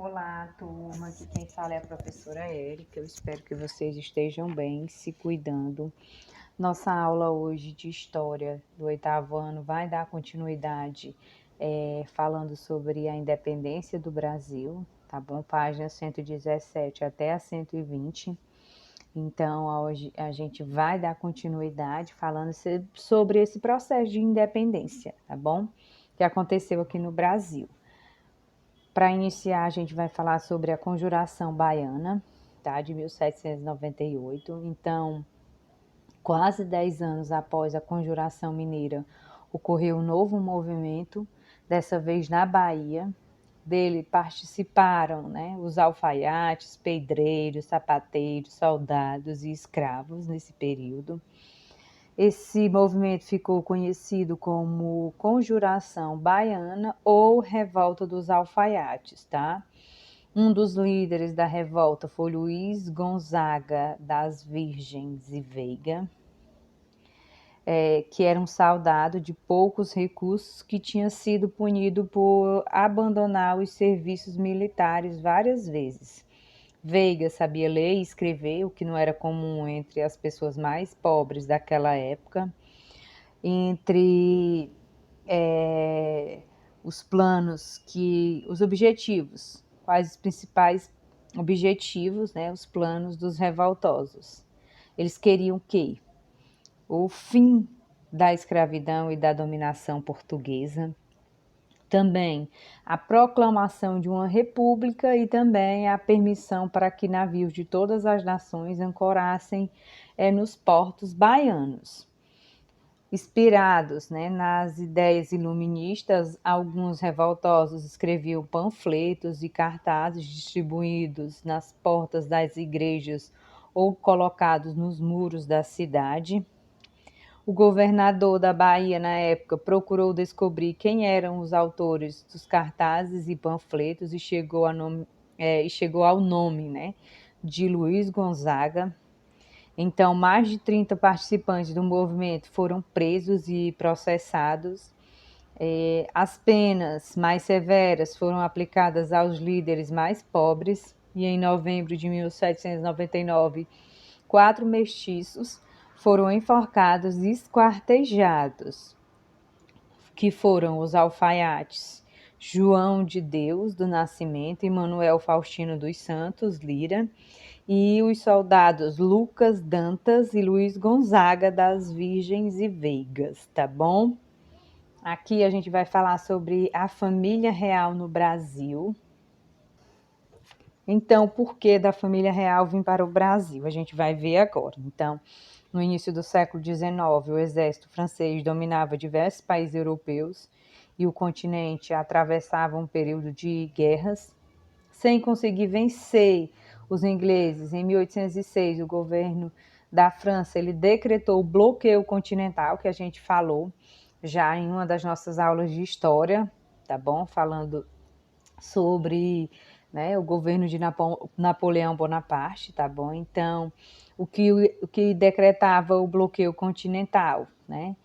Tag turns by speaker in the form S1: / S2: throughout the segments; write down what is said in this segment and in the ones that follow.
S1: Olá, turma. Aqui quem fala é a professora Érica. Eu espero que vocês estejam bem, se cuidando. Nossa aula hoje de História do 8º ano vai dar continuidade falando sobre a independência do Brasil, tá bom? Página 117 até a 120. Então, hoje a gente vai dar continuidade falando sobre esse processo de independência, tá bom? Que aconteceu aqui no Brasil. Para iniciar, a gente vai falar sobre a Conjuração Baiana, tá? De 1798. Então, quase 10 anos após a Conjuração Mineira, ocorreu um novo movimento, dessa vez na Bahia. Dele participaram, né, os alfaiates, pedreiros, sapateiros, soldados e escravos nesse período. Esse movimento ficou conhecido como Conjuração Baiana ou Revolta dos Alfaiates, tá? Um dos líderes da revolta foi Luiz Gonzaga das Virgens e Veiga, que era um soldado de poucos recursos que tinha sido punido por abandonar os serviços militares várias vezes. Veiga sabia ler e escrever, o que não era comum entre as pessoas mais pobres daquela época. Entre os planos os objetivos, quais os principais objetivos, né, os planos dos revoltosos. Eles queriam o quê? O fim da escravidão e da dominação portuguesa, também a proclamação de uma república e também a permissão para que navios de todas as nações ancorassem nos portos baianos. Inspirados, né, nas ideias iluministas, alguns revoltosos escreviam panfletos e cartazes distribuídos nas portas das igrejas ou colocados nos muros da cidade. O governador da Bahia, na época, procurou descobrir quem eram os autores dos cartazes e panfletos e chegou ao nome, né, de Luiz Gonzaga. Então, mais de 30 participantes do movimento foram presos e processados. As penas mais severas foram aplicadas aos líderes mais pobres e em novembro de 1799, 4 mestiços foram enforcados e esquartejados, que foram os alfaiates João de Deus do Nascimento e Manuel Faustino dos Santos Lira, e os soldados Lucas Dantas e Luiz Gonzaga das Virgens e Veigas, tá bom? Aqui a gente vai falar sobre a família real no Brasil. Então, o porquê da família real vir para o Brasil? A gente vai ver agora. Então, no início do século XIX, o exército francês dominava diversos países europeus e o continente atravessava um período de guerras. Sem conseguir vencer os ingleses, em 1806, o governo da França ele decretou o bloqueio continental, que a gente falou já em uma das nossas aulas de história, tá bom? Falando sobre, né, o governo de Napoleão Bonaparte, tá bom? Então, o que decretava o bloqueio continental, né?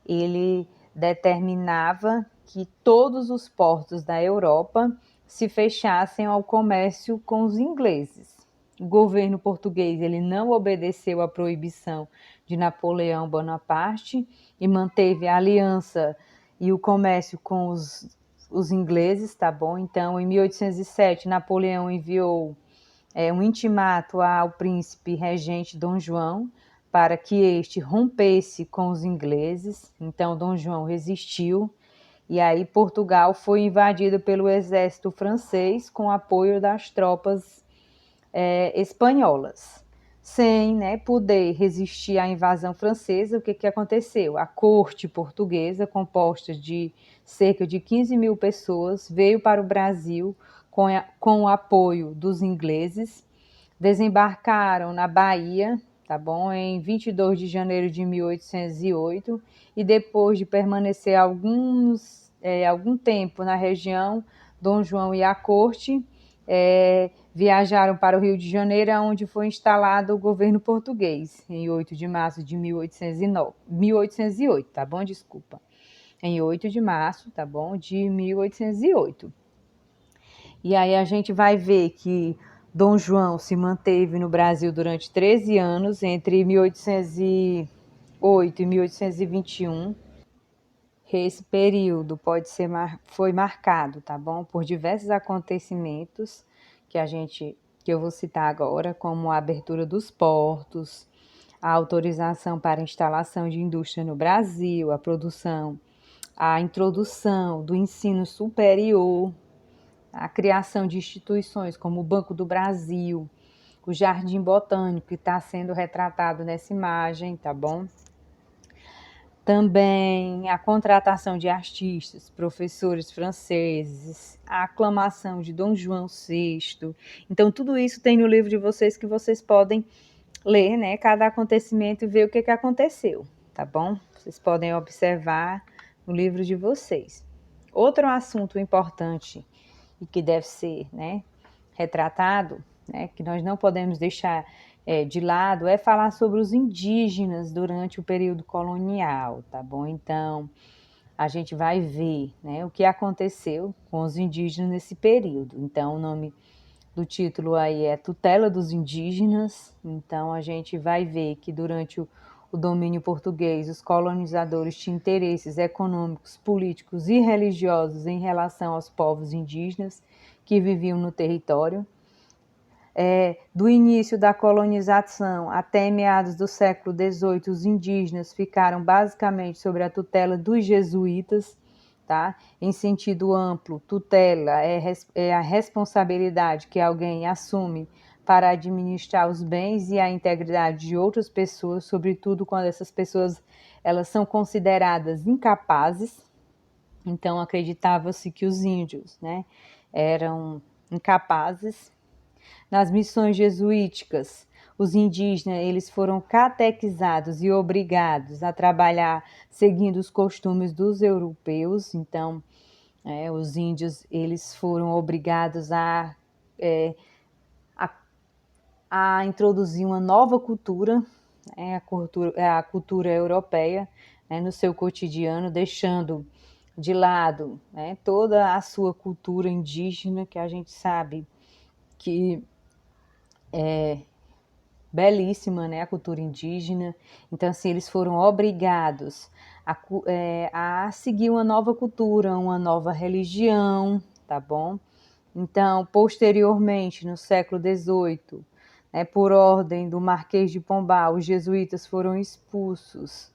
S1: Ele determinava que todos os portos da Europa se fechassem ao comércio com os ingleses. O governo português ele não obedeceu à proibição de Napoleão Bonaparte e manteve a aliança e o comércio com os ingleses, tá bom? Então, em 1807, Napoleão enviou um intimato ao príncipe regente Dom João para que este rompesse com os ingleses. Então, Dom João resistiu e aí Portugal foi invadido pelo exército francês com apoio das tropas espanholas. Sem, né, poder resistir à invasão francesa, o que aconteceu? A corte portuguesa, composta de cerca de 15 mil pessoas, veio para o Brasil com o apoio dos ingleses, desembarcaram na Bahia, tá bom? Em 22 de janeiro de 1808, e depois de permanecer algum tempo na região, Dom João e a corte viajaram para o Rio de Janeiro, onde foi instalado o governo português, em 8 de março de 1808, tá bom? Desculpa. Em 8 de março, tá bom? De 1808. E aí a gente vai ver que Dom João se manteve no Brasil durante 13 anos, entre 1808 e 1821. Esse período foi marcado, tá bom? Por diversos acontecimentos que eu vou citar agora, como a abertura dos portos, a autorização para instalação de indústria no Brasil, a introdução do ensino superior, a criação de instituições como o Banco do Brasil, o Jardim Botânico, que está sendo retratado nessa imagem, tá bom? Também a contratação de artistas, professores franceses, a aclamação de Dom João VI. Então, tudo isso tem no livro de vocês que vocês podem ler, né? Cada acontecimento e ver o que aconteceu, tá bom? Vocês podem observar no livro de vocês. Outro assunto importante e que deve ser, né, retratado, né, que nós não podemos deixar de lado, é falar sobre os indígenas durante o período colonial, tá bom? Então, a gente vai ver, né, o que aconteceu com os indígenas nesse período. Então, o nome do título aí é Tutela dos Indígenas. Então, a gente vai ver que durante o domínio português, os colonizadores tinham interesses econômicos, políticos e religiosos em relação aos povos indígenas que viviam no território. Do início da colonização até meados do século XVIII, os indígenas ficaram basicamente sob a tutela dos jesuítas, tá? Em sentido amplo, tutela é a responsabilidade que alguém assume para administrar os bens e a integridade de outras pessoas, sobretudo quando essas pessoas elas são consideradas incapazes. Então, acreditava-se que os índios, né, eram incapazes. Nas missões jesuíticas, os indígenas eles foram catequizados e obrigados a trabalhar seguindo os costumes dos europeus. Então, os índios eles foram obrigados a introduzir uma nova cultura, a cultura europeia, né, no seu cotidiano, deixando de lado, né, toda a sua cultura indígena, que a gente sabe que é belíssima, né, a cultura indígena. Então, assim, eles foram obrigados a seguir uma nova cultura, uma nova religião, tá bom? Então, posteriormente, no século XVIII, por ordem do Marquês de Pombal, os jesuítas foram expulsos,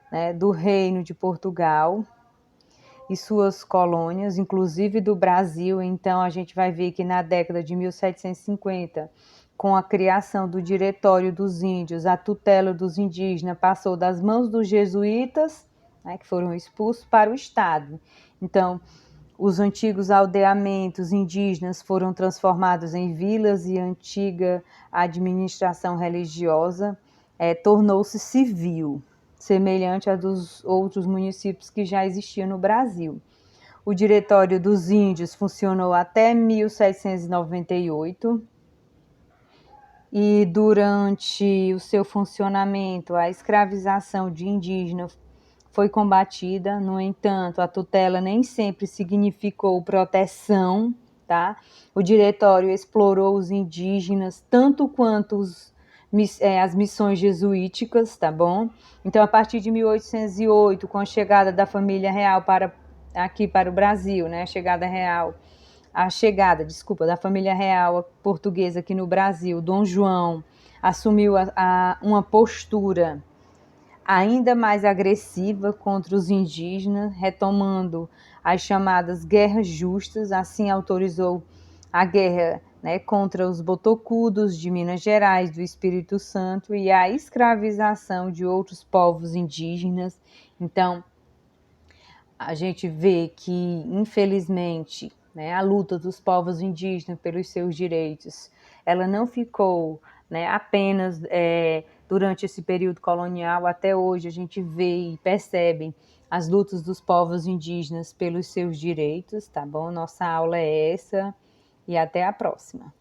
S1: né, do Reino de Portugal e suas colônias, inclusive do Brasil. Então, a gente vai ver que na década de 1750, com a criação do Diretório dos Índios, a tutela dos indígenas passou das mãos dos jesuítas, né, que foram expulsos, para o Estado. Então, os antigos aldeamentos indígenas foram transformados em vilas e a antiga administração religiosa tornou-se civil, semelhante à dos outros municípios que já existiam no Brasil. O Diretório dos Índios funcionou até 1798 e durante o seu funcionamento a escravização de indígenas foi combatida. No entanto, a tutela nem sempre significou proteção, tá? O diretório explorou os indígenas tanto quanto as missões jesuíticas, tá bom? Então, a partir de 1808, com a chegada da família real aqui para o Brasil, né? A chegada da família real portuguesa aqui no Brasil, Dom João assumiu uma postura ainda mais agressiva contra os indígenas, retomando as chamadas guerras justas. Assim autorizou a guerra, né, contra os botocudos de Minas Gerais, do Espírito Santo, e a escravização de outros povos indígenas. Então, a gente vê que, infelizmente, né, a luta dos povos indígenas pelos seus direitos, ela não ficou, né, apenas durante esse período colonial. Até hoje a gente vê e percebe as lutas dos povos indígenas pelos seus direitos, tá bom? Nossa aula é essa e até a próxima.